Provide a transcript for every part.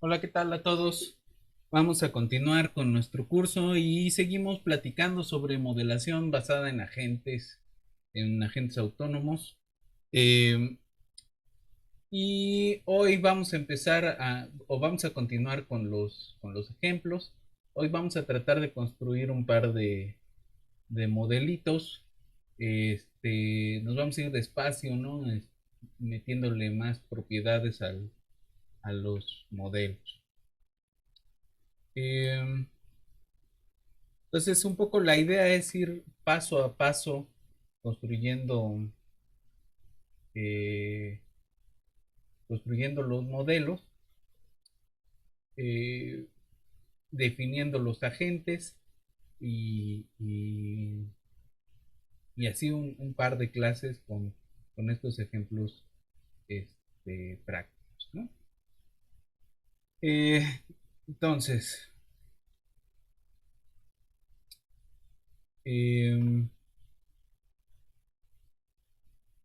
Hola, ¿qué tal a todos? Vamos a continuar con nuestro curso y seguimos platicando sobre modelación basada en agentes autónomos. Eh, y hoy vamos a vamos a continuar con los ejemplos. Hoy vamos a tratar de construir un par de modelitos. Nos vamos a ir despacio, ¿no? Metiéndole más propiedades a los modelos. Eh, Entonces, un poco la idea es ir paso a paso construyendo, eh, construyendo los modelos, eh, definiendo los agentes y, y así un par de clases con estos ejemplos prácticos, ¿no? Eh, entonces, eh,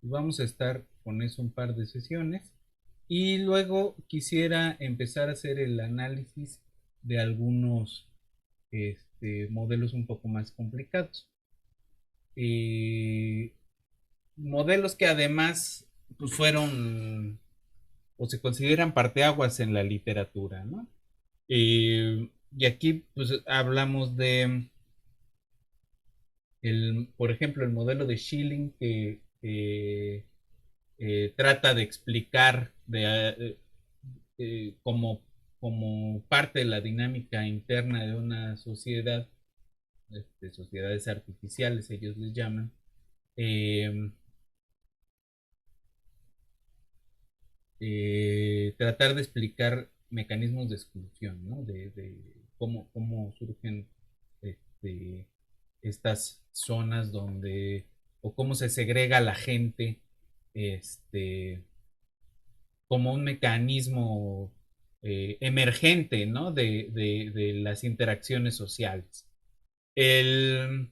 vamos a estar con eso un par de sesiones y luego quisiera empezar a hacer el análisis de algunos modelos un poco más complicados. Eh, Modelos que además pues, fueron o se consideran parteaguas en la literatura, ¿no? Y aquí pues hablamos por ejemplo, el modelo de Schilling que trata de explicar como, como parte de la dinámica interna de una sociedad, sociedades artificiales, ellos les llaman, eh, tratar de explicar mecanismos de exclusión, ¿no? De cómo surgen este, estas zonas donde, o cómo se segrega la gente, este, como un mecanismo emergente, ¿no? De las interacciones sociales. El,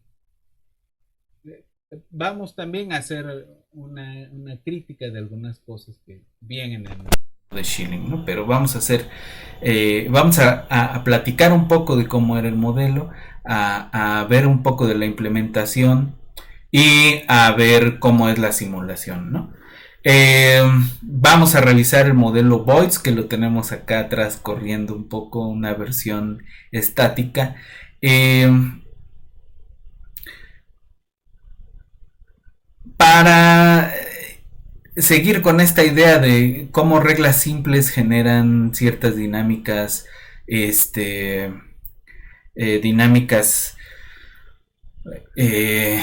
Vamos también a hacer una crítica de algunas cosas que vienen en el de Schilling, ¿no? Pero vamos a hacer, vamos a platicar un poco de cómo era el modelo, a ver un poco de la implementación y a ver cómo es la simulación, ¿no? Vamos a revisar el modelo Voids, que lo tenemos acá atrás corriendo un poco, una versión estática. Eh, para seguir con esta idea de cómo reglas simples generan ciertas dinámicas, este, dinámicas eh,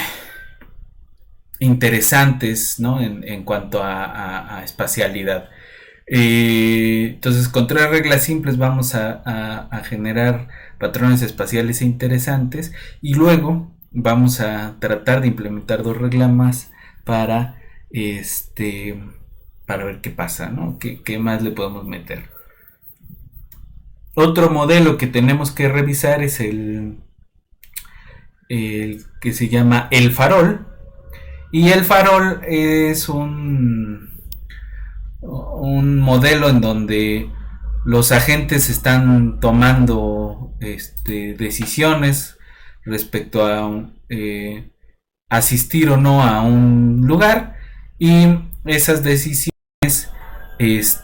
interesantes, ¿no? En cuanto a espacialidad. Entonces, con tres reglas simples vamos a generar patrones espaciales interesantes y luego vamos a tratar de implementar dos reglas más para para ver qué pasa, ¿no? ¿Qué más le podemos meter? Otro modelo que tenemos que revisar es el que se llama el farol. Y el farol es un modelo en donde los agentes están tomando decisiones respecto a asistir o no a un lugar y esas decisiones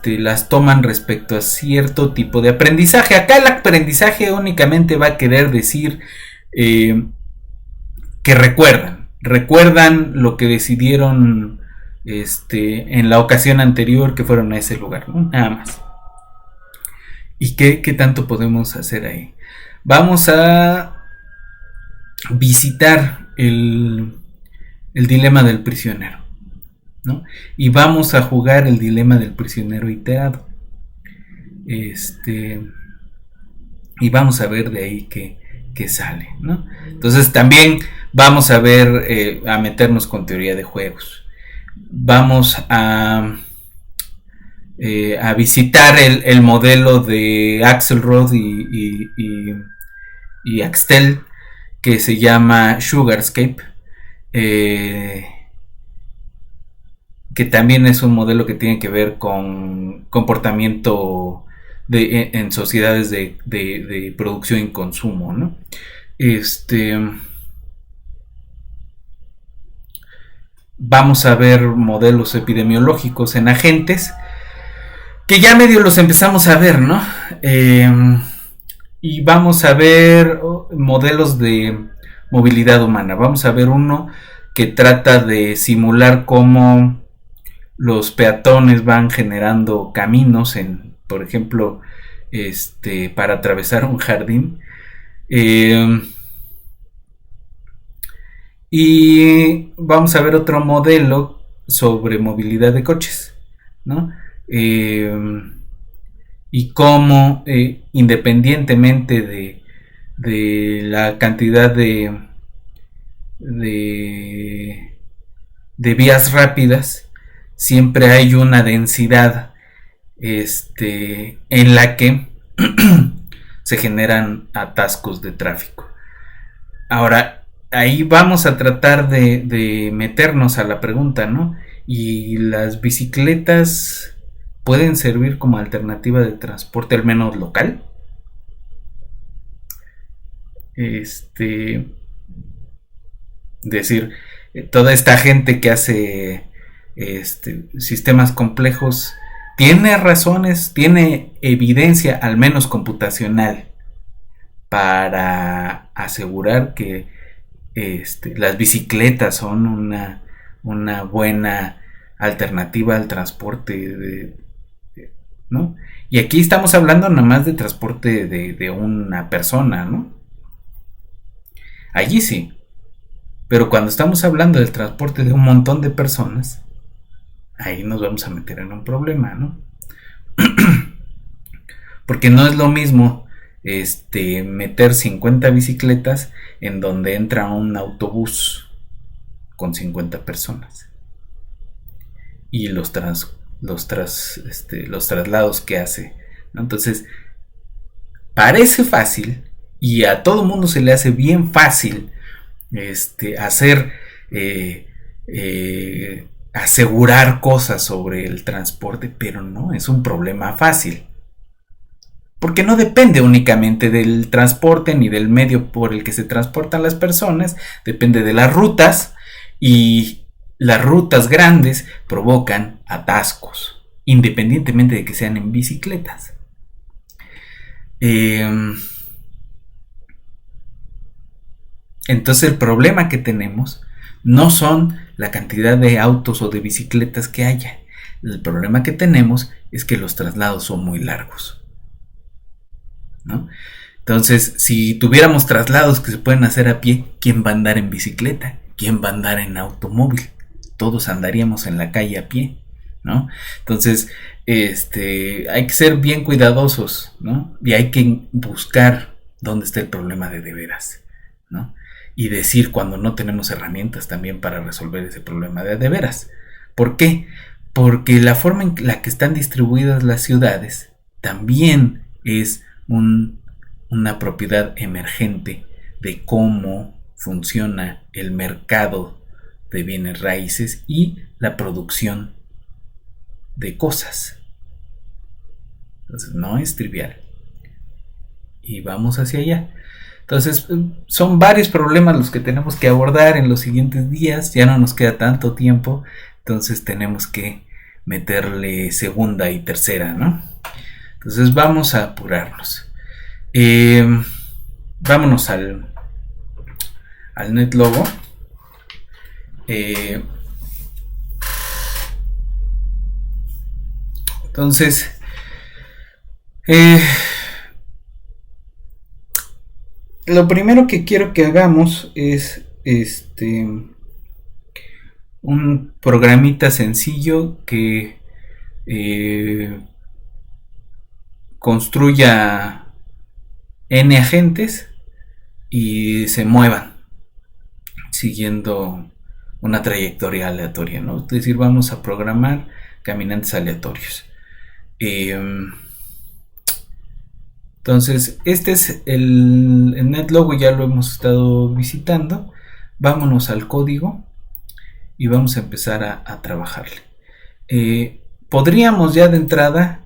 las toman respecto a cierto tipo de aprendizaje. Acá el aprendizaje únicamente va a querer decir que recuerdan lo que decidieron en la ocasión anterior que fueron a ese lugar, ¿no? Nada más. ¿Y qué tanto podemos hacer ahí? Vamos a visitar el dilema del prisionero, ¿no? Y vamos a jugar el dilema del prisionero iterado. Y vamos a ver de ahí qué sale, ¿no? Entonces también vamos a ver, a meternos con teoría de juegos. Vamos a visitar el modelo de Axelrod y Axtel que se llama Sugarscape, eh, que también es un modelo que tiene que ver con comportamiento en sociedades de producción y consumo, ¿no? Vamos a ver modelos epidemiológicos en agentes que ya medio los empezamos a ver, ¿no? Y vamos a ver modelos de movilidad humana. Vamos a ver uno que trata de simular cómo los peatones van generando caminos por ejemplo, para atravesar un jardín. Y vamos a ver otro modelo sobre movilidad de coches, ¿no? Y cómo, independientemente de la cantidad de vías rápidas, siempre hay una densidad en la que se generan atascos de tráfico. Ahora, ahí vamos a tratar de meternos a la pregunta, ¿no? ¿Y las bicicletas pueden servir como alternativa de transporte, al menos local? Decir, toda esta gente que hace sistemas complejos tiene razones, tiene evidencia, al menos computacional, para asegurar que las bicicletas son una buena alternativa al transporte, ¿no? Y aquí estamos hablando nada más de transporte de una persona, ¿no? Allí sí. Pero cuando estamos hablando del transporte de un montón de personas, ahí nos vamos a meter en un problema, ¿no? Porque no es lo mismo meter 50 bicicletas en donde entra un autobús con 50 personas y los traslados que hace, ¿no? Entonces parece fácil y a todo mundo se le hace bien fácil hacer asegurar cosas sobre el transporte, pero no es un problema fácil. Porque no depende únicamente del transporte ni del medio por el que se transportan las personas, depende de las rutas, y las rutas grandes provocan atascos, independientemente de que sean en bicicletas. Entonces el problema que tenemos no son la cantidad de autos o de bicicletas que haya. El problema que tenemos es que los traslados son muy largos, ¿no? Entonces, si tuviéramos traslados que se pueden hacer a pie, ¿quién va a andar en bicicleta? ¿Quién va a andar en automóvil? Todos andaríamos en la calle a pie, ¿no? Entonces, hay que ser bien cuidadosos, ¿no? Y hay que buscar dónde está el problema de veras, ¿no? Y decir cuando no tenemos herramientas también para resolver ese problema de veras. ¿Por qué? Porque la forma en la que están distribuidas las ciudades también es una propiedad emergente de cómo funciona el mercado de bienes raíces y la producción de cosas. Entonces no es trivial. Y vamos hacia allá. Entonces son varios problemas los que tenemos que abordar en los siguientes días. Ya no nos queda tanto tiempo. Entonces tenemos que meterle segunda y tercera, ¿no? Entonces vamos a apurarnos. Vámonos al NetLogo. Entonces lo primero que quiero que hagamos es un programita sencillo que construya n agentes y se muevan siguiendo una trayectoria aleatoria, ¿no? Es decir, vamos a programar caminantes aleatorios. Entonces, este es el NetLogo, ya lo hemos estado visitando. Vámonos al código y vamos a empezar a trabajarle. Podríamos ya de entrada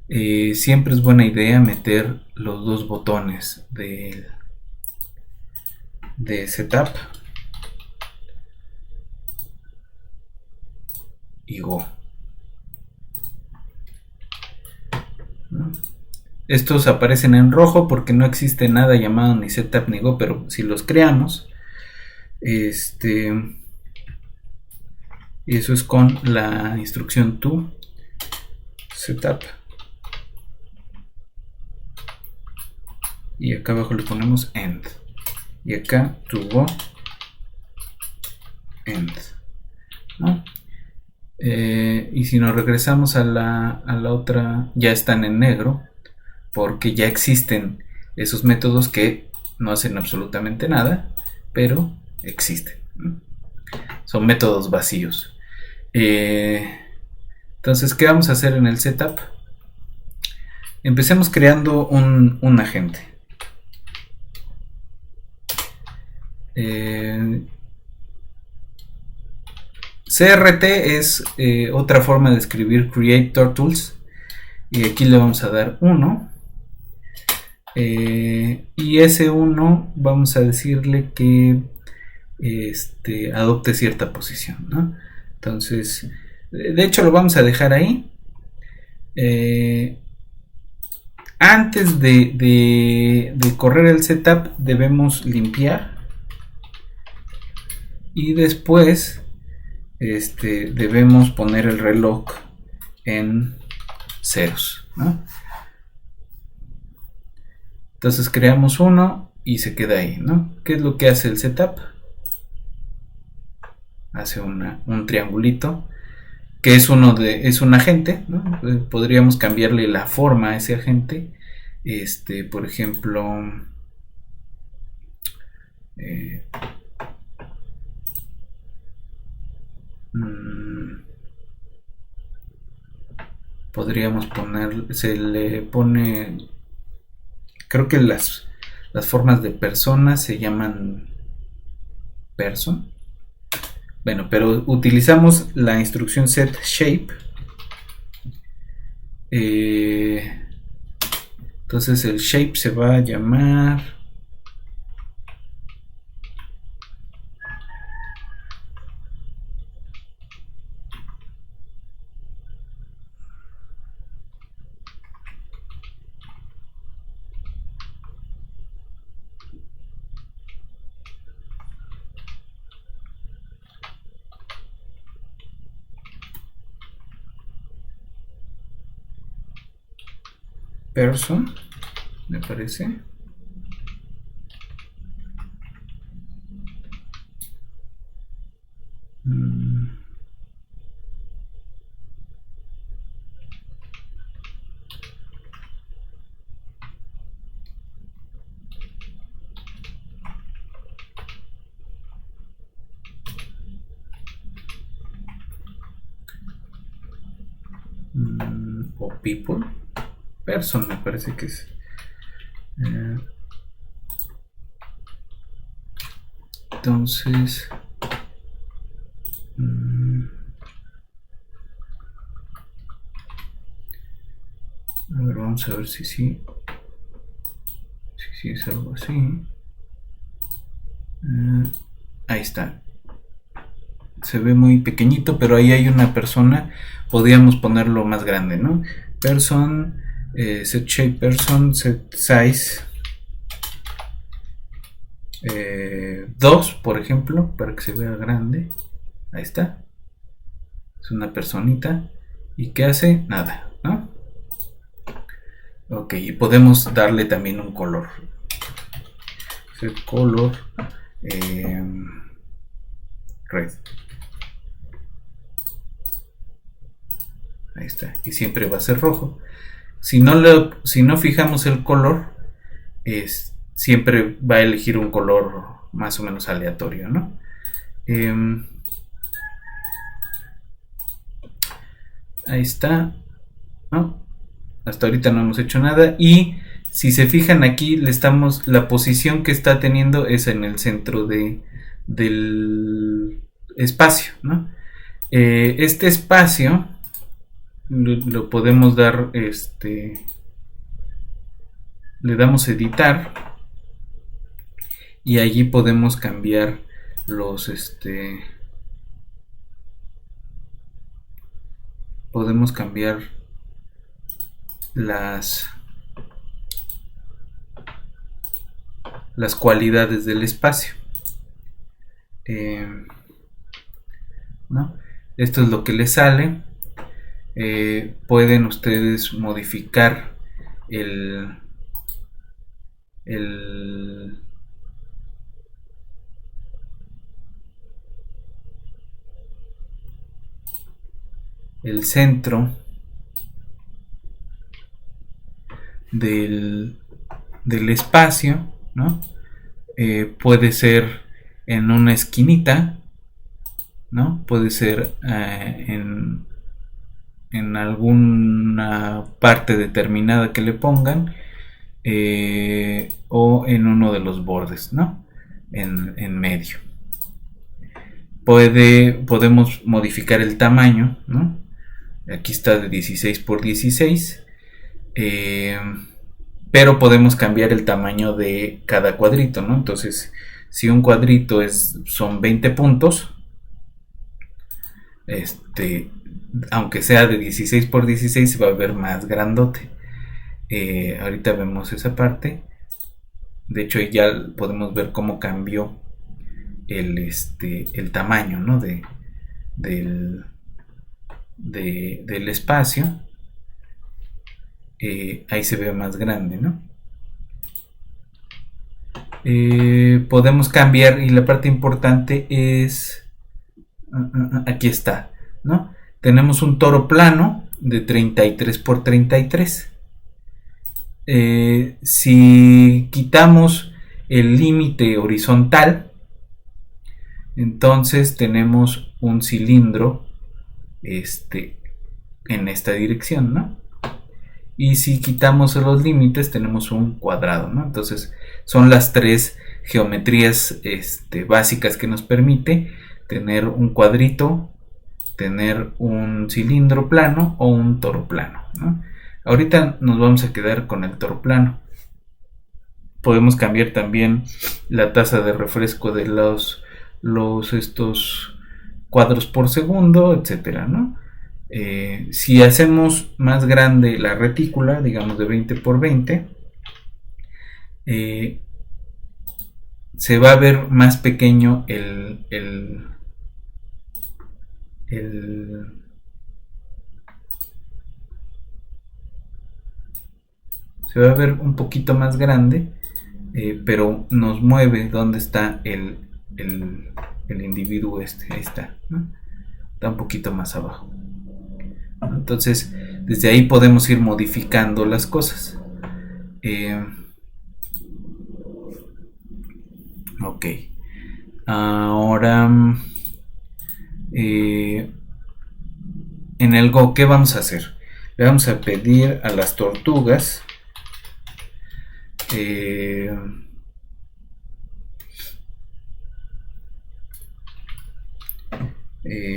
siempre es buena idea meter los dos botones de setup y go, ¿no? Estos aparecen en rojo porque no existe nada llamado ni setup ni go, pero si los creamos, y eso es con la instrucción to setup, y acá abajo le ponemos end, y acá to go end, ¿no? Y si nos regresamos a la otra, ya están en negro porque ya existen esos métodos que no hacen absolutamente nada, pero existen, ¿no? Son métodos vacíos. Entonces, ¿qué vamos a hacer en el setup? Empecemos creando un agente. CRT es otra forma de escribir Create Turtles, y aquí le vamos a dar 1, y ese 1 vamos a decirle que adopte cierta posición, ¿no? Entonces, de hecho lo vamos a dejar ahí. Antes de correr el setup debemos limpiar, y después debemos poner el reloj en ceros, ¿no? Entonces creamos uno y se queda ahí, ¿no? ¿Qué es lo que hace el setup? Hace un triangulito, que es un agente, ¿no? Podríamos cambiarle la forma a ese agente. Por ejemplo, podríamos poner, se le pone, creo que las formas de persona se llaman person. Bueno, pero utilizamos la instrucción set shape. Entonces el shape se va a llamar person, me parece. O people, person me parece que es. Entonces a ver, vamos a ver si sí es algo así. Ahí está, se ve muy pequeñito, pero ahí hay una persona. Podríamos ponerlo más grande, ¿no? Person, set shape person, set size 2, por ejemplo, para que se vea grande. Ahí está, es una personita. ¿Y qué hace? Nada, ¿no? Ok, y podemos darle también un color. Set color red. Ahí está, y siempre va a ser rojo. Si no fijamos el color, siempre va a elegir un color más o menos aleatorio, ¿no? Ahí está, ¿no? Hasta ahorita no hemos hecho nada, y si se fijan aquí, la posición que está teniendo es en el centro del espacio, ¿no? Este espacio lo podemos dar, le damos editar y allí podemos cambiar los, podemos cambiar las cualidades del espacio. ¿No? Esto es lo que les sale. Pueden ustedes modificar el centro del espacio, ¿no? Puede ser en una esquinita, ¿no? Puede ser en alguna parte determinada que le pongan, o en uno de los bordes, ¿no? En medio. Podemos modificar el tamaño, ¿no? Aquí está de 16 por 16, pero podemos cambiar el tamaño de cada cuadrito, ¿no? Entonces, si un cuadrito son 20 puntos, aunque sea de 16 por 16, se va a ver más grandote. Ahorita vemos esa parte. De hecho, ya podemos ver cómo cambió el tamaño, ¿no? del espacio. Ahí se ve más grande, ¿no? Podemos cambiar, y la parte importante es, aquí está, ¿no? Tenemos un toro plano de 33 por 33. Si quitamos el límite horizontal, entonces tenemos un cilindro en esta dirección, ¿no? Y si quitamos los límites, tenemos un cuadrado, ¿no? Entonces son las tres geometrías básicas que nos permite tener un cuadrito, tener un cilindro plano o un toro plano, ¿no? Ahorita nos vamos a quedar con el toro plano. Podemos cambiar también la tasa de refresco de estos cuadros por segundo, etcétera, ¿no? Si hacemos más grande la retícula, digamos de 20 por 20, se va a ver más pequeño se va a ver un poquito más grande, pero nos mueve donde está el individuo ahí está, ¿no? Está un poquito más abajo. Entonces, desde ahí podemos ir modificando las cosas. Ok. Ahora, en el Go, ¿qué vamos a hacer? Le vamos a pedir a las tortugas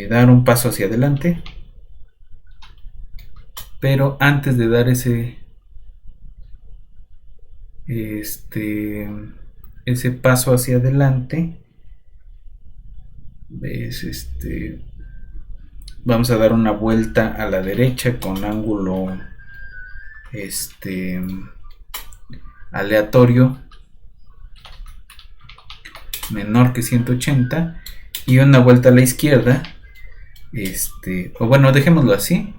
dar un paso hacia adelante, pero antes de dar ese paso hacia adelante, ¿ves? Vamos a dar una vuelta a la derecha con ángulo aleatorio menor que 180 y una vuelta a la izquierda, o bueno, dejémoslo así.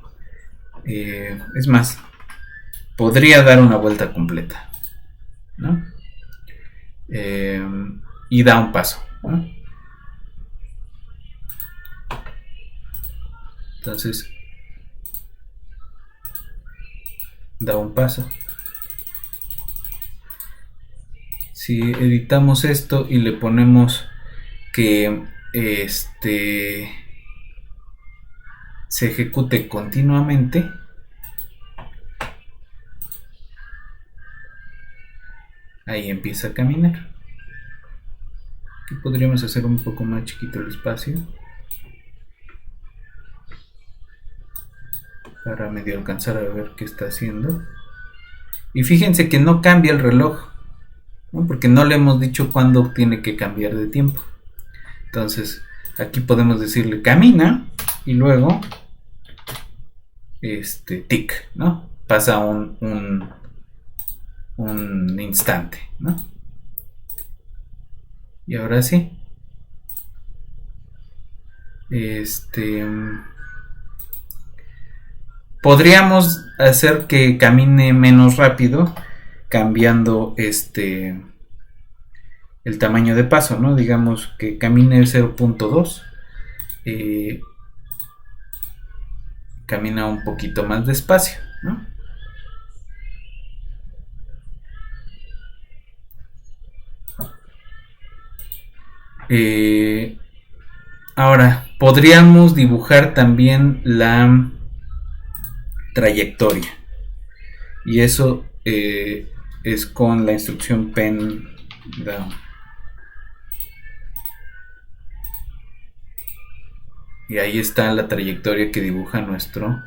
Es más, podría dar una vuelta completa, ¿no? Y da un paso, ¿no? Entonces da un paso. Si editamos esto y le ponemos que se ejecute continuamente, ahí empieza a caminar. Aquí podríamos hacer un poco más chiquito el espacio. para medio alcanzar a ver qué está haciendo. Y fíjense que no cambia el reloj, ¿no? Porque no le hemos dicho cuándo tiene que cambiar de tiempo. Entonces aquí podemos decirle camina y luego tic, ¿no? Pasa un instante, ¿no? Y ahora sí. Podríamos hacer que camine menos rápido cambiando el tamaño de paso, ¿no? Digamos que camine 0.2, camina un poquito más despacio, ¿no? Ahora, podríamos dibujar también la trayectoria. Y eso es con la instrucción pen down. Y ahí está la trayectoria que dibuja nuestro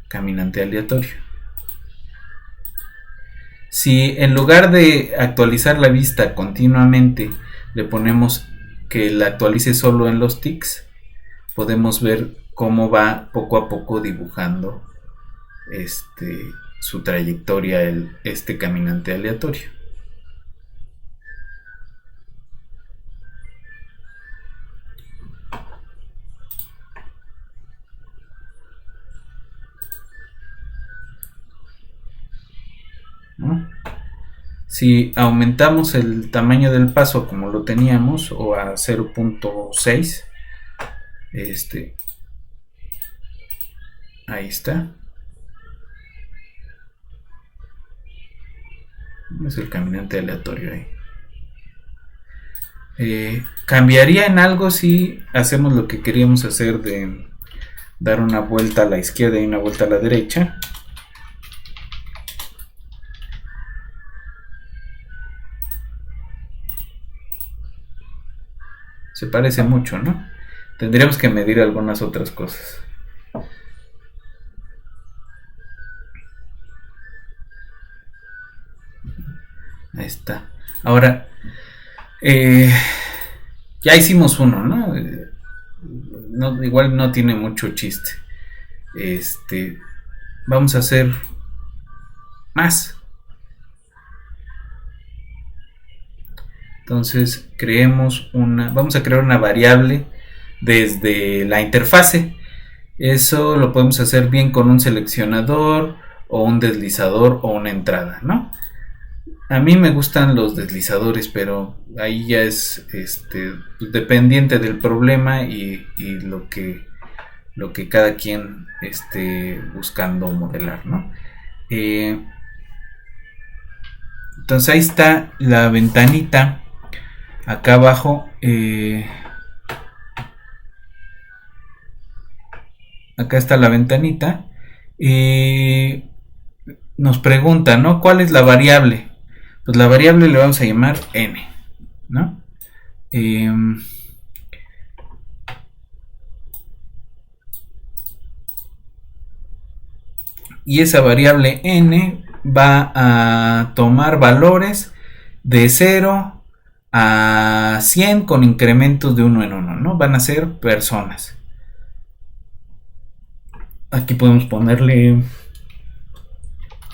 caminante aleatorio. Si en lugar de actualizar la vista continuamente le ponemos que la actualice solo en los tics, podemos ver cómo va poco a poco dibujando su trayectoria este caminante aleatorio. ¿No? Si aumentamos el tamaño del paso como lo teníamos o a 0.6, ahí está. Es el caminante aleatorio ahí. Cambiaría en algo si hacemos lo que queríamos hacer de dar una vuelta a la izquierda y una vuelta a la derecha. Se parece mucho, ¿no? Tendríamos que medir algunas otras cosas. Ahí está. Ahora, ya hicimos uno, ¿no? Igual no tiene mucho chiste. Vamos a hacer más. Entonces vamos a crear una variable desde la interfase. Eso lo podemos hacer bien con un seleccionador o un deslizador o una entrada, ¿no? A mí me gustan los deslizadores, pero ahí ya es dependiente del problema y lo que cada quien esté buscando modelar, ¿no? Entonces ahí está la ventanita. Acá abajo, acá está la ventanita. Nos pregunta, ¿no? ¿Cuál es la variable? Pues la variable le vamos a llamar n, ¿no? Y esa variable n va a tomar valores de 0 a 100 con incrementos de 1 en 1, ¿no? Van a ser personas. Aquí podemos ponerle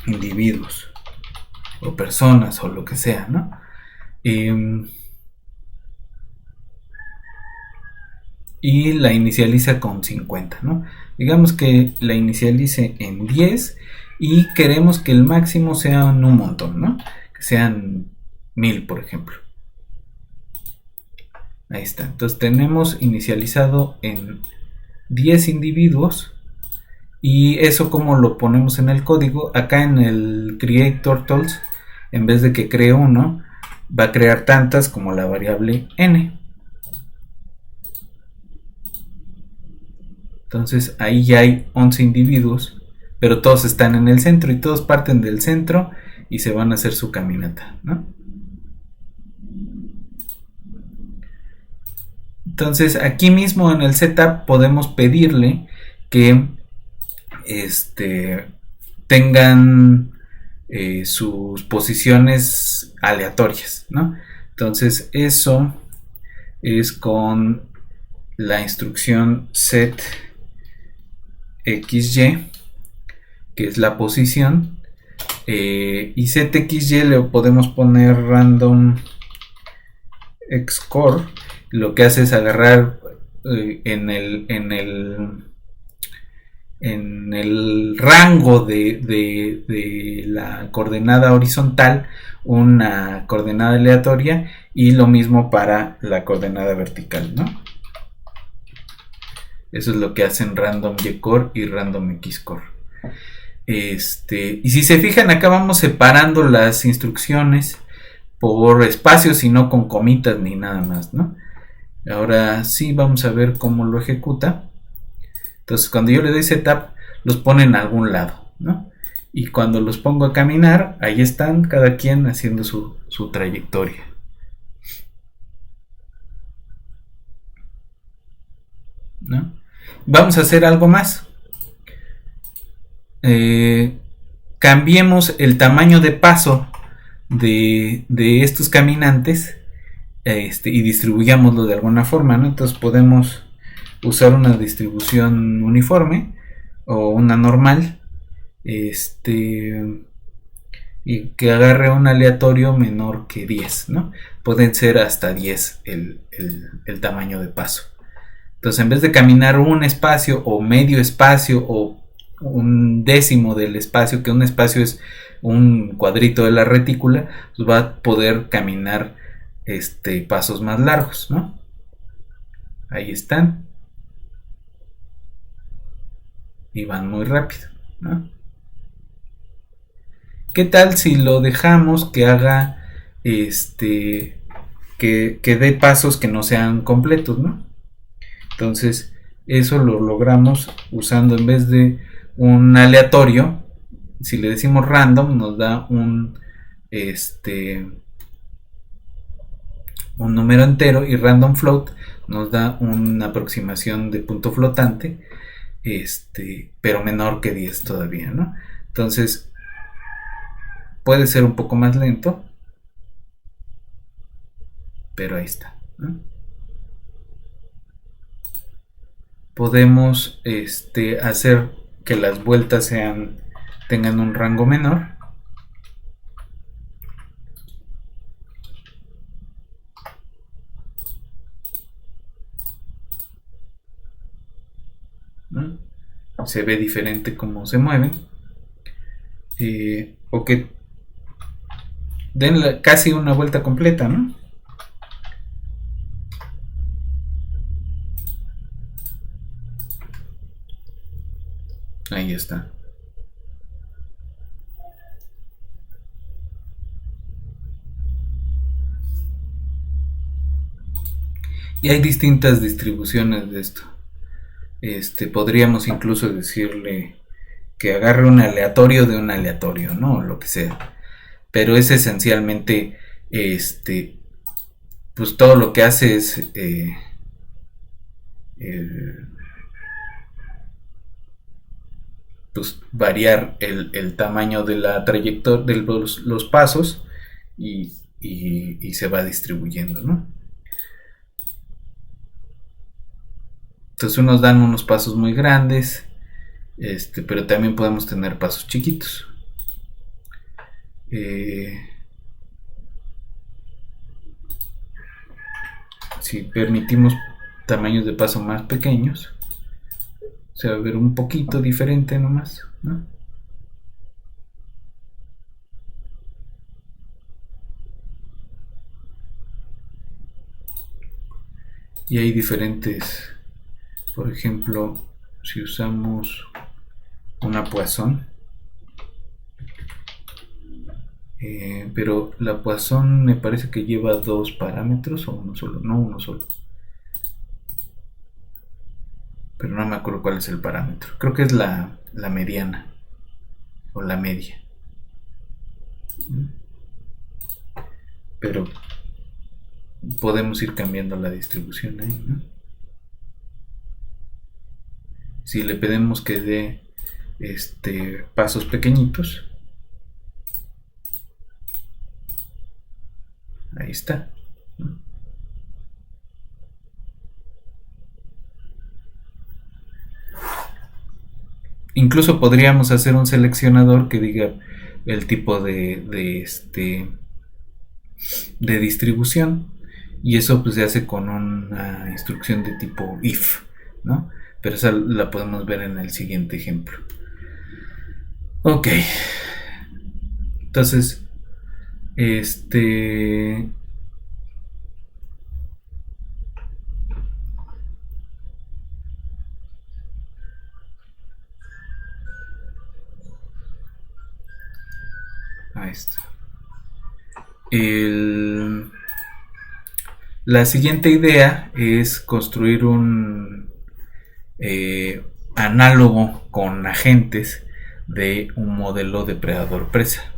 individuos o personas o lo que sea, ¿no? Y la inicializa con 50, ¿no? Digamos que la inicialice en 10 y queremos que el máximo sea un montón, ¿no? Que sean 1000, por ejemplo. Ahí está. Entonces tenemos inicializado en 10 individuos. Y eso como lo ponemos en el código. Acá en el create turtles, en vez de que cree uno, va a crear tantas como la variable n. Entonces ahí ya hay 11 individuos, pero todos están en el centro y todos parten del centro y se van a hacer su caminata, ¿no? Entonces aquí mismo en el setup podemos pedirle que tengan sus posiciones aleatorias, ¿no? Entonces eso es con la instrucción set xy, que es la posición, y set xy le podemos poner random xcore. Lo que hace es agarrar en el rango de la coordenada horizontal una coordenada aleatoria, y lo mismo para la coordenada vertical, ¿no? Eso es lo que hacen random ycore y random xcore. Y si se fijan, acá vamos separando las instrucciones por espacios y no con comitas ni nada más, ¿no? Ahora sí vamos a ver cómo lo ejecuta. Entonces cuando yo le doy setup, los pone en algún lado, ¿no? Y cuando los pongo a caminar, ahí están cada quien haciendo su trayectoria, ¿no? Vamos a hacer algo más. Cambiemos el tamaño de paso de estos caminantes, y distribuyámoslo de alguna forma, ¿no? Entonces podemos usar una distribución uniforme o una normal, y que agarre un aleatorio menor que 10, ¿no? Pueden ser hasta 10 el tamaño de paso. Entonces, en vez de caminar un espacio o medio espacio o un décimo del espacio, que un espacio es un cuadrito de la retícula, pues va a poder caminar pasos más largos, ¿no? Ahí están. Y van muy rápido, ¿no? ¿Qué tal si lo dejamos que haga que dé pasos que no sean completos, ¿no? Entonces eso lo logramos usando, en vez de un aleatorio, si le decimos random, nos da un número entero, y random float nos da una aproximación de punto flotante, pero menor que 10 todavía, ¿no? Entonces puede ser un poco más lento, pero ahí está, ¿no? Podemos hacer que las vueltas tengan un rango menor. ¿No? Se ve diferente cómo se mueven, o que den casi una vuelta completa, ¿no? Ahí está. Y hay distintas distribuciones de esto. Podríamos incluso decirle que agarre un aleatorio de un aleatorio, ¿no? Lo que sea. Pero es esencialmente, pues todo lo que hace es pues variar el tamaño de la trayectoria de los pasos, y se va distribuyendo, ¿no? Entonces unos dan unos pasos muy grandes, pero también podemos tener pasos chiquitos. Si permitimos tamaños de paso más pequeños, se va a ver un poquito diferente nomás, ¿no? Y hay diferentes, por ejemplo, si usamos una Poisson, pero la Poisson me parece que lleva dos parámetros, o uno solo, no uno solo, pero no me acuerdo cuál es el parámetro. Creo que es la mediana o la media, pero podemos ir cambiando la distribución ahí, ¿no? Si le pedimos que dé pasos pequeñitos. Ahí está. Incluso podríamos hacer un seleccionador que diga el tipo de distribución, y eso pues se hace con una instrucción de tipo if, ¿no? Pero esa la podemos ver en el siguiente ejemplo. Ok, entonces ahí está. La siguiente idea es construir un análogo con agentes de un modelo depredador-presa.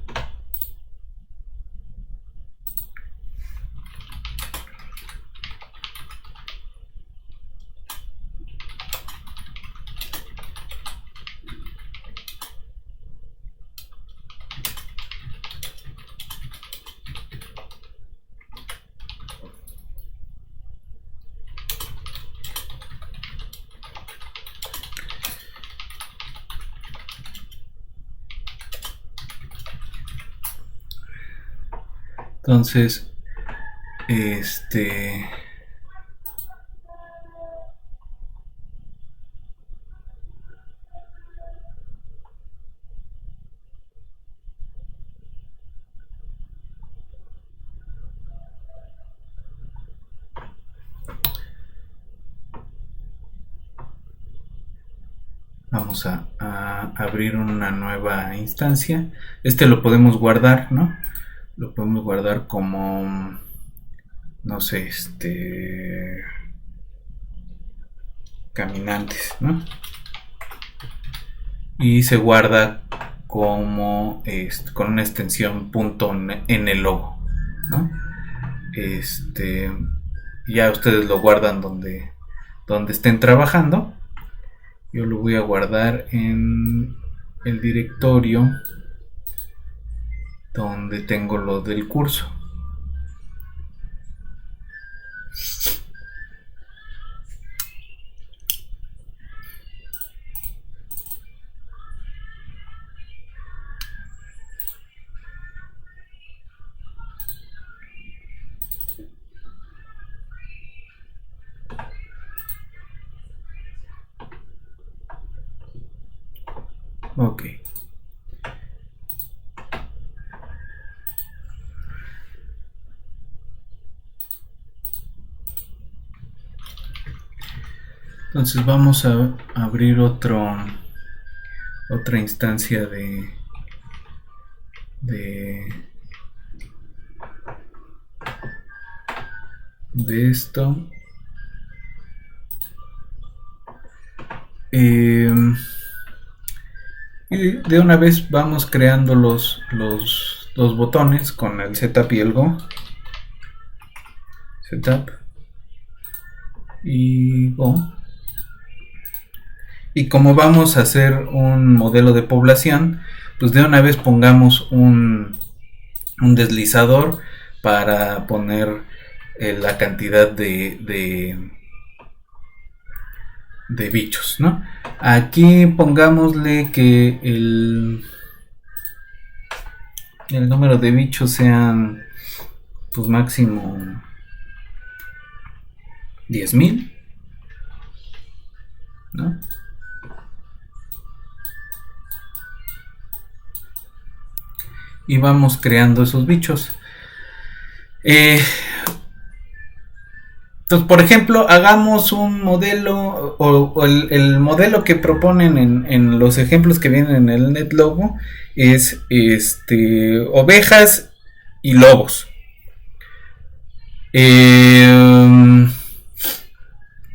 Entonces, vamos a abrir una nueva instancia. Lo podemos guardar, ¿no? Lo podemos guardar como, no sé, caminantes, ¿no? Y se guarda como con una extensión .en el logo, ¿no? Ya ustedes lo guardan donde estén trabajando. Yo lo voy a guardar en el directorio donde tengo lo del curso. Ok. Entonces vamos a abrir otra instancia de esto. Y de una vez vamos creando los botones con el setup y el go. Setup y go. Y como vamos a hacer un modelo de población, pues de una vez pongamos un deslizador para poner la cantidad de bichos, ¿no? Aquí pongámosle que el número de bichos sean pues máximo 10,000, ¿no? Y vamos creando esos bichos. Entonces, por ejemplo, hagamos un modelo o el modelo que proponen en los ejemplos que vienen en el NetLogo es ovejas y lobos.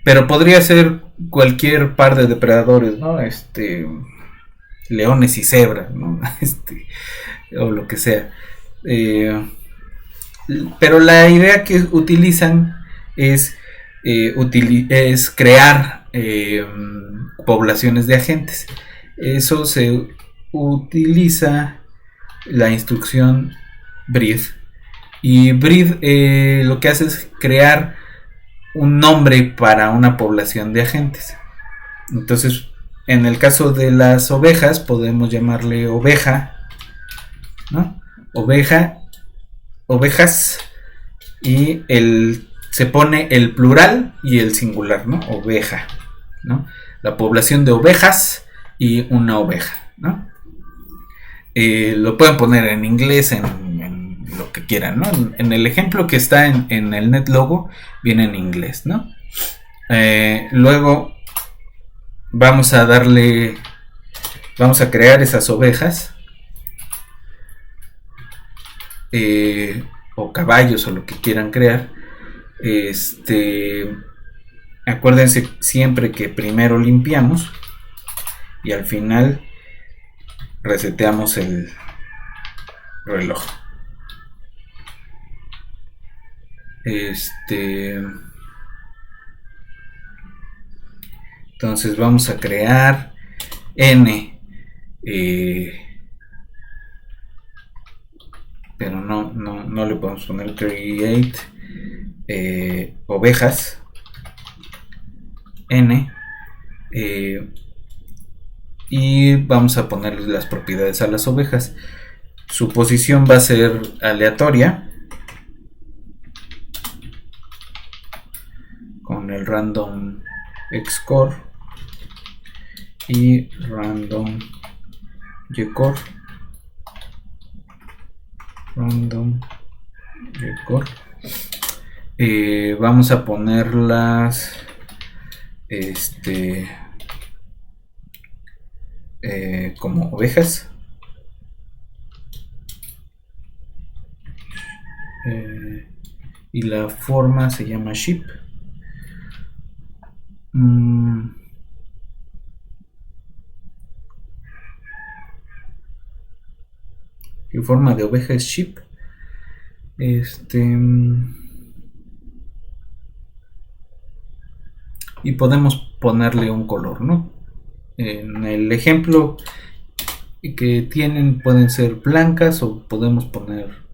Pero podría ser cualquier par de depredadores, ¿no? Leones y cebras, ¿no? O lo que sea. Pero la idea que utilizan es crear poblaciones de agentes. eso se utiliza la instrucción breathe. Y breathe lo que hace es crear un nombre para una población de agentes. Entonces, en el caso de las ovejas, podemos llamarle oveja, ¿no? Ovejas, y se pone el plural y el singular, ¿no? Oveja, ¿no? La población de ovejas y una oveja, ¿no? Lo pueden poner en inglés, en lo que quieran, ¿no? En el ejemplo que está en el NetLogo viene en inglés, ¿no? Luego vamos a crear esas ovejas, o caballos, o lo que quieran crear. Acuérdense siempre que primero limpiamos y al final reseteamos el reloj. Entonces vamos a crear n, pero no le podemos poner create ovejas n, y vamos a ponerle las propiedades a las ovejas. Su posición va a ser aleatoria con el random xcore y random ycore. Vamos a ponerlas como ovejas, y la forma se llama sheep. ¿Qué forma de oveja es sheep? Y podemos ponerle un color, ¿no? En el ejemplo que tienen pueden ser blancas, o podemos poner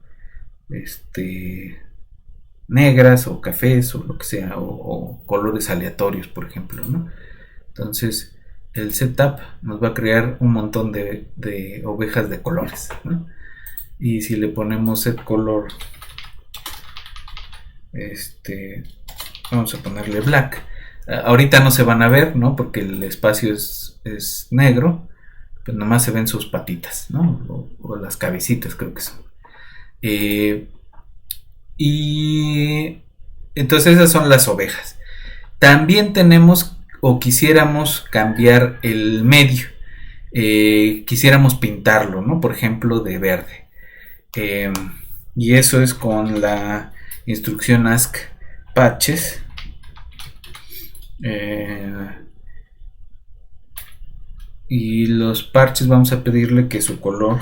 negras o cafés o lo que sea, o colores aleatorios, por ejemplo, ¿no? Entonces el setup nos va a crear un montón de ovejas de colores, ¿no? Y si le ponemos set color, vamos a ponerle black. Ahorita no se van a ver, ¿no? Porque el espacio es negro, pues nomás se ven sus patitas, ¿no? O las cabecitas, creo que son. Y entonces esas son las ovejas. También tenemos, o quisiéramos cambiar el medio, quisiéramos pintarlo, ¿no? Por ejemplo, de verde. Y eso es con la instrucción ask patches. Y los parches vamos a pedirle que su color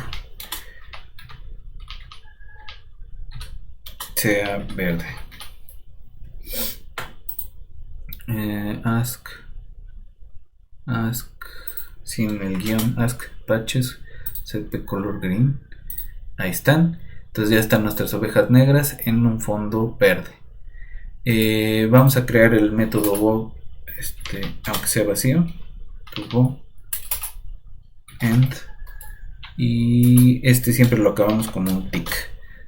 sea verde. Ask sin el guión, ask patches set de color green. Ahí están. Entonces ya están nuestras ovejas negras en un fondo verde. Vamos a crear el método go, aunque sea vacío, go end, y siempre lo acabamos como un tick,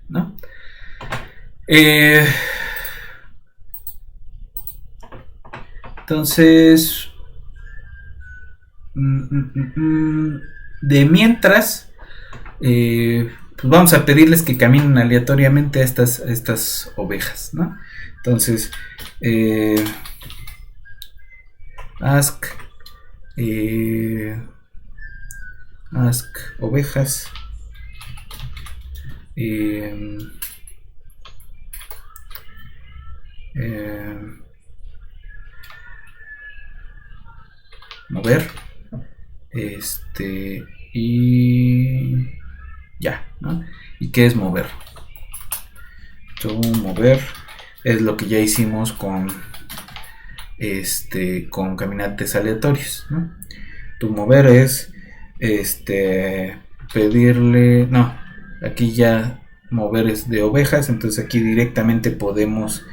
¿no? Entonces, de mientras, pues vamos a pedirles que caminen aleatoriamente a estas ovejas, ¿no? Entonces, ask ovejas, mover, y ya, ¿no? ¿Y qué es mover? Mover es lo que ya hicimos con con caminantes aleatorios, ¿no? Mover es pedirle, no, aquí ya mover es de ovejas, entonces aquí directamente podemos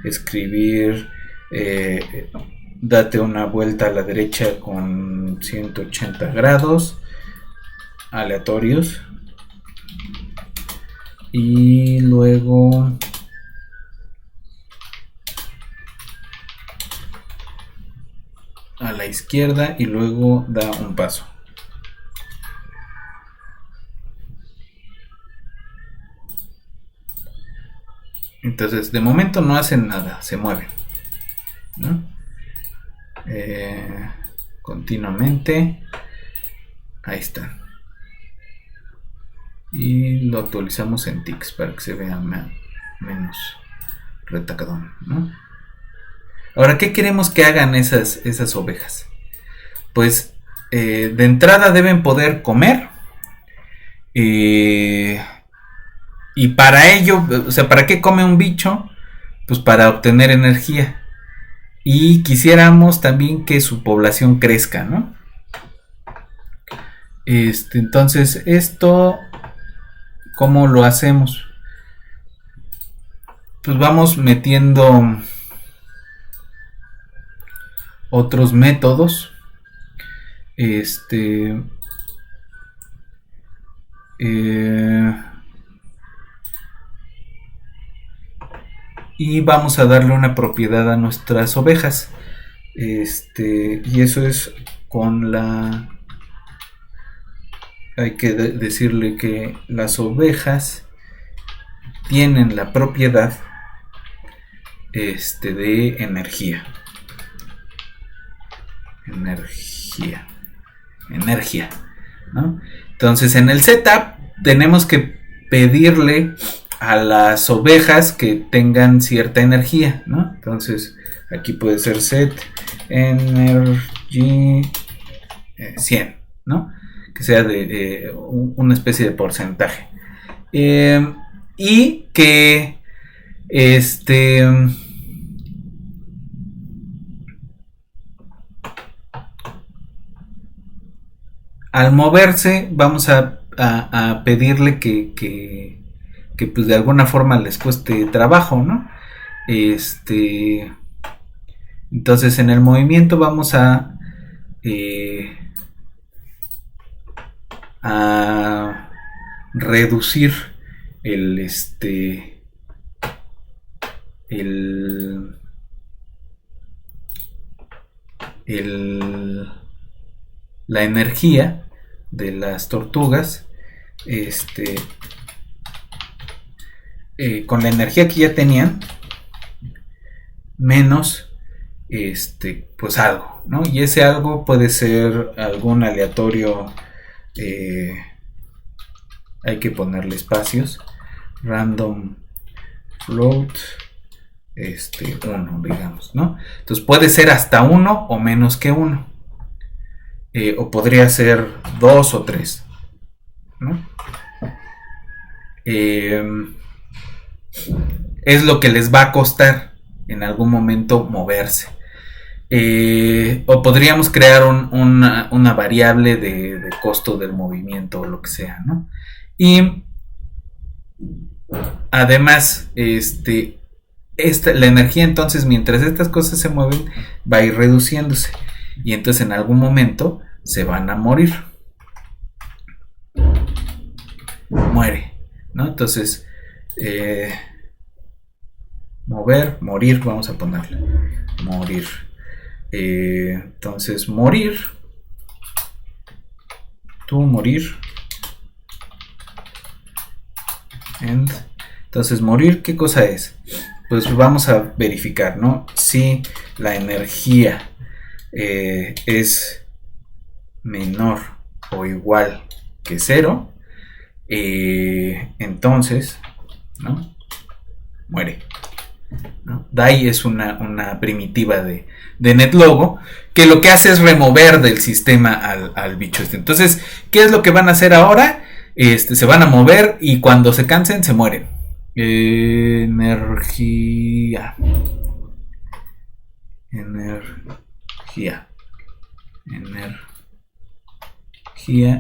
escribir date una vuelta a la derecha con 180 grados aleatorios y luego a la izquierda y luego da un paso. Entonces de momento no hacen nada, se mueven, ¿no? Continuamente. Ahí está. Y lo actualizamos en tics para que se vea menos retacadón, ¿no? Ahora, ¿qué queremos que hagan esas ovejas? Pues de entrada deben poder comer. Y para ello, o sea, ¿para qué come un bicho? Pues para obtener energía. Y quisiéramos también que su población crezca, ¿no? Entonces, esto, ¿cómo lo hacemos? Pues vamos metiendo otros métodos. Y vamos a darle una propiedad a nuestras ovejas. Y eso es con la... Hay que decirle que las ovejas tienen la propiedad de energía. Energía, ¿no? Entonces en el setup tenemos que pedirle a las ovejas que tengan cierta energía, ¿no? Entonces aquí puede ser set energy 100, ¿no? Que sea de una especie de porcentaje. Y que al moverse vamos a pedirle que pues de alguna forma les cueste trabajo, ¿no? Entonces en el movimiento vamos a reducir la energía de las tortugas con la energía que ya tenían menos pues algo, ¿no? Y ese algo puede ser algún aleatorio, hay que ponerle espacios, random float 1, digamos, ¿no? Entonces puede ser hasta 1 o menos que 1, o podría ser 2 o 3, ¿no? Es lo que les va a costar en algún momento moverse. O podríamos crear una variable de costo del movimiento o lo que sea, ¿no? Y además, la energía, entonces, mientras estas cosas se mueven, va a ir reduciéndose. Y entonces en algún momento se van a morir. Muere, ¿no? Entonces, morir, vamos a ponerle morir. Entonces, morir. Tú morir. Entonces, morir, ¿qué cosa es? Pues vamos a verificar, ¿no? Si la energía es menor o igual que 0, entonces, ¿no? Muere, ¿no? DAI es una primitiva de NetLogo que lo que hace es remover del sistema al bicho Entonces, ¿qué es lo que van a hacer ahora? Se van a mover y cuando se cansen se mueren. Energía.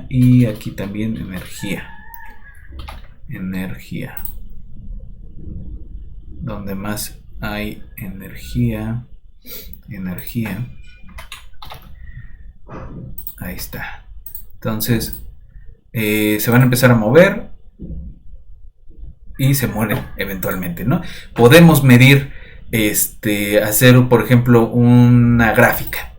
y aquí también energía. Donde más hay energía, ahí está. Entonces se van a empezar a mover y se mueren eventualmente, ¿no? Podemos medir, hacer por ejemplo una gráfica,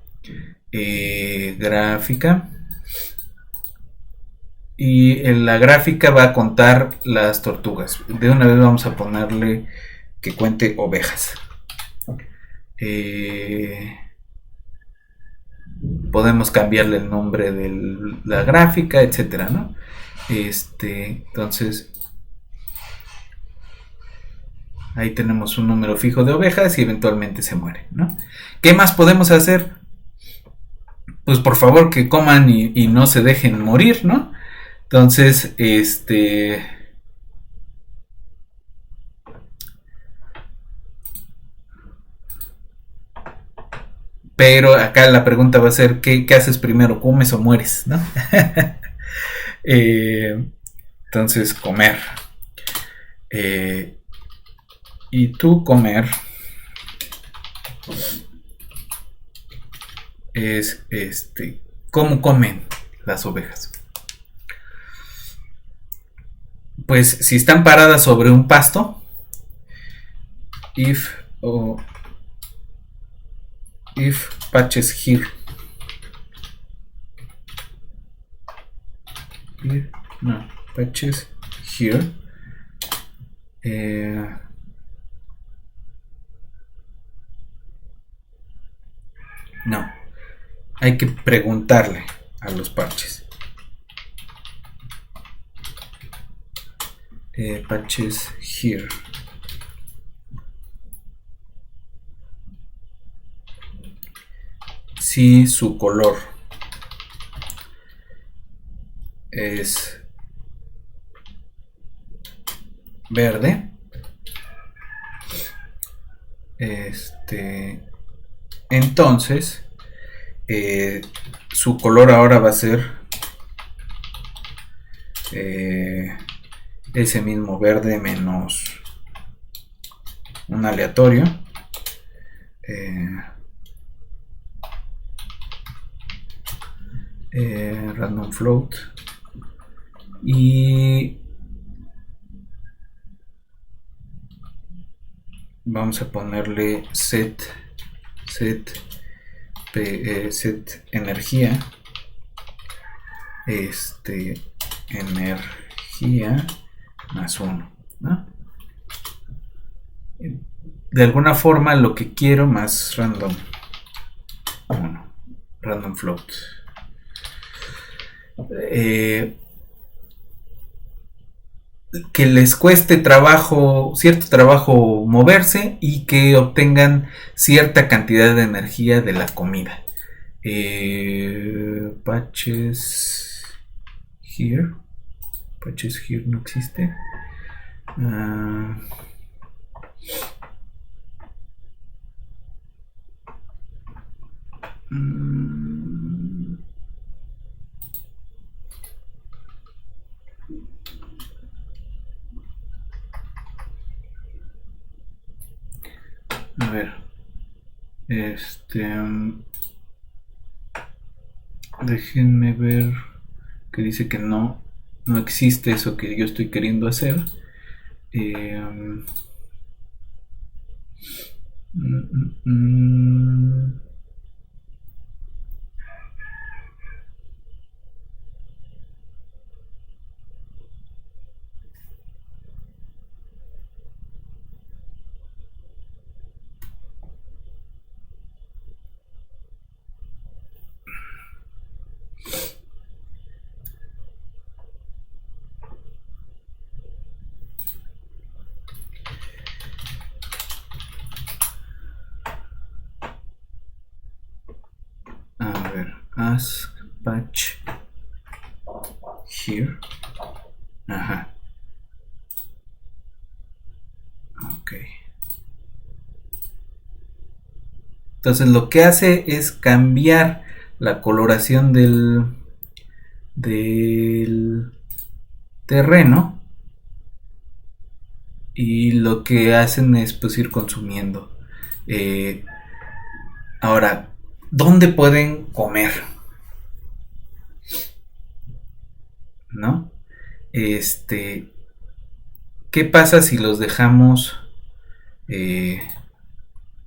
y en la gráfica va a contar las tortugas. De una vez vamos a ponerle que cuente ovejas. Podemos cambiarle el nombre de la gráfica, etcétera, ¿no? Entonces ahí tenemos un número fijo de ovejas y eventualmente se muere, ¿no? ¿Qué más podemos hacer? Pues por favor que coman y no se dejen morir, ¿no? Entonces, pero acá la pregunta va a ser, ¿qué haces primero? ¿Comes o mueres? ¿No? Entonces, comer. Y tú comer es, ¿cómo comen las ovejas? Pues si están paradas sobre un pasto, if patches here, no, patches here, no, hay que preguntarle a los parches. Patches here. Si su color es verde, entonces su color ahora va a ser ese mismo verde menos un aleatorio, random float, y vamos a ponerle set energía, energía más 1, ¿no? De alguna forma lo que quiero más random, bueno, random float, que les cueste cierto trabajo moverse y que obtengan cierta cantidad de energía de la comida. Patches here no existe. A ver, déjenme ver, que dice que no existe eso que yo estoy queriendo hacer. A ver, ask patch here. Ajá. Ok. Entonces lo que hace es cambiar la coloración del del terreno y lo que hacen es pues ir consumiendo. Ahora, ¿dónde pueden comer? ¿No? ¿Qué pasa si los dejamos?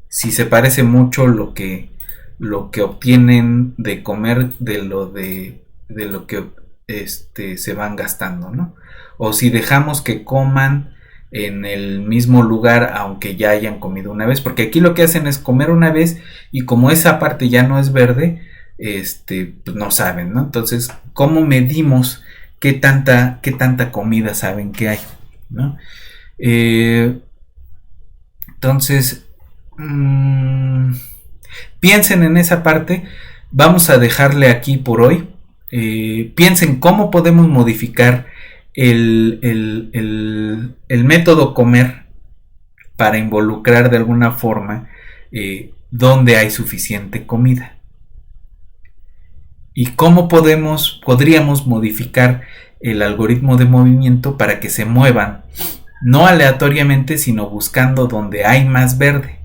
Si se parece mucho lo que obtienen de comer de lo que se van gastando, ¿no? O si dejamos que coman en el mismo lugar aunque ya hayan comido una vez, porque aquí lo que hacen es comer una vez y como esa parte ya no es verde, pues no saben, ¿no? Entonces, ¿cómo medimos qué tanta comida saben que hay, ¿no? Entonces, piensen en esa parte. Vamos a dejarle aquí por hoy. Piensen cómo podemos modificar el método comer para involucrar de alguna forma donde hay suficiente comida. Y cómo podríamos modificar el algoritmo de movimiento para que se muevan no aleatoriamente, sino buscando donde hay más verde,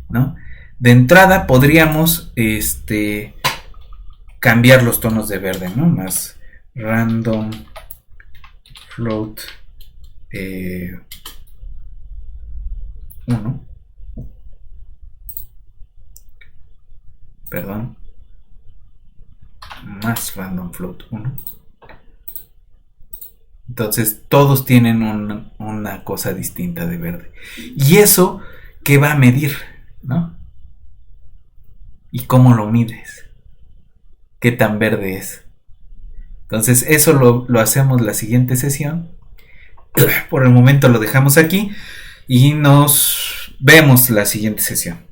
¿no? De entrada podríamos cambiar los tonos de verde, ¿no? Más random float 1. Perdón. Más random float 1. Entonces todos tienen una cosa distinta de verde. ¿Y eso qué va a medir? ¿No? ¿Y cómo lo mides? ¿Qué tan verde es? Entonces eso lo hacemos la siguiente sesión. Por el momento lo dejamos aquí y nos vemos la siguiente sesión.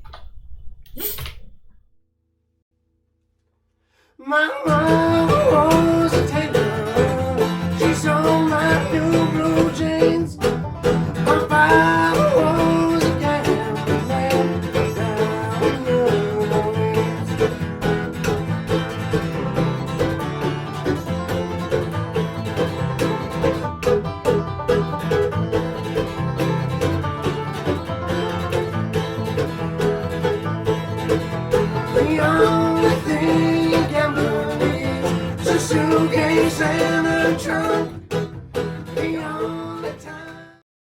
The only thing you can believe is a suitcase and a trunk.